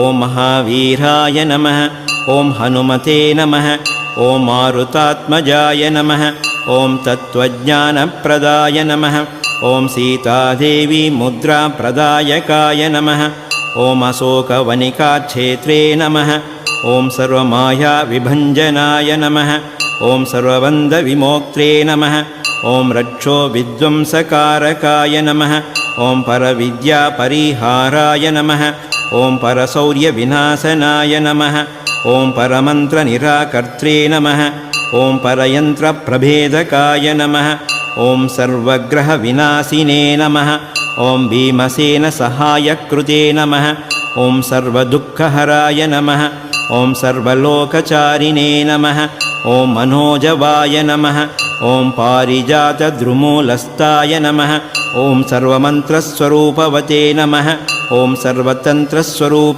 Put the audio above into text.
ॐ महावीराय नमः। ॐ हनुमते नमः। ॐ मारुतात्मजाय नमः। ॐ तत्त्वज्ञानप्रदाय नमः। ॐ सीतादेवी मुद्राप्रदायकाय नमः। ॐ अशोकवनिकाक्षेत्रे नमः। ॐ सर्वमायाविभञ्जनाय नमः। ॐ सर्वबन्धविमोक्त्रे नमः। ॐ रक्षोविध्वंसकारकाय नमः। ॐ परविद्यापरिहाराय नमः। ॐ परशौर्यविनाशनाय नमः। ॐ परमन्त्रनिराकर्त्रे नमः। ॐ परयन्त्रप्रभेदकाय नमः। ॐ सर्वग्रहविनाशिने नमः। ॐ भीमसेनसहायकृते नमः। ॐ सर्वदुःखहराय नमः। ॐ सर्वलोकचारिणे नमः। ॐ मनोजवाय नमः। ॐ पारिजातद्रुमूलस्थाय नमः। ॐ सर्वमन्त्रस्वरूपवते नमः। ॐ सर्वतन्त्रस्वरूप